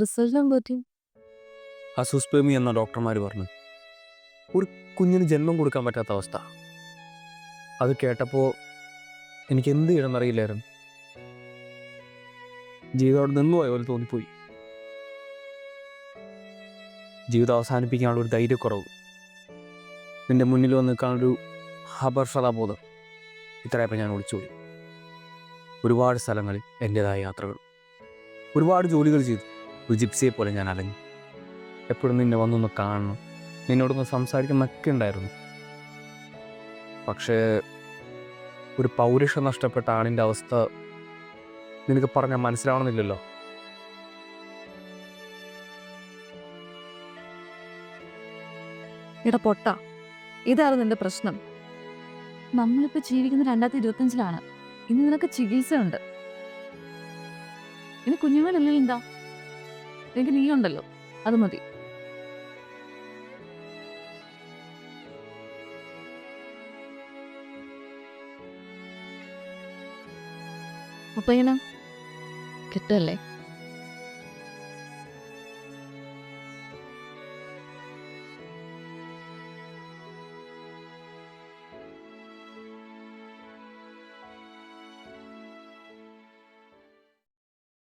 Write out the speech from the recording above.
Result എന്ത് പറ്റി? അസുസ്പെമി എന്ന ഡോക്ടർമാർ പറഞ്ഞു ഒരു കുഞ്ഞിന് ജന്മം കൊടുക്കാൻ പറ്റാത്ത അവസ്ഥ. അത് കേട്ടപ്പോൾ എനിക്ക് എന്ത് ചെയ്യണമെന്നറിയില്ലായിരുന്നു. ജീവിതം അവിടെ നിന്നുപോയ പോലെ തോന്നിപ്പോയി. ജീവിതം അവസാനിപ്പിക്കാനുള്ള ഒരു ധൈര്യക്കുറവ്, നിന്റെ മുന്നിൽ വന്ന് നിൽക്കാനൊരു അപർഷതാബോധം, ഇത്രയപ്പോൾ ഞാൻ ഒളിച്ചോടി. ഒരുപാട് സ്ഥലങ്ങളിൽ എൻ്റേതായ യാത്രകൾ, ഒരുപാട് ജോലികൾ ചെയ്തു. ഒരു ജിപ്സിയെ പോലെ ഞാൻ അലഞ്ഞു. എപ്പോഴും നിന്നെ വന്നൊന്ന് കാണണം, നിന്നോടൊന്ന് സംസാരിക്കുന്നൊക്കെ ഉണ്ടായിരുന്നു. പക്ഷേ ഒരു പൗരുഷം നഷ്ടപ്പെട്ട ആണിൻ്റെ അവസ്ഥ നിനക്ക് പറഞ്ഞാൽ മനസ്സിലാവണമെന്നില്ലല്ലോ. എടാ പൊട്ട, ഇതാണ് നിന്റെ പ്രശ്നം. നമ്മളിപ്പോ ജീവിക്കുന്ന 2025-ലാണ്. ഇന്ന് നിനക്ക് ചികിത്സയുണ്ട്. ഇനി കുഞ്ഞുങ്ങളില്ലെങ്കിൽ എന്താ? എനിക്ക് നീ ഉണ്ടല്ലോ, അത് മതി. അപ്പൊ ഇങ്ങനെ കിട്ടല്ലേ?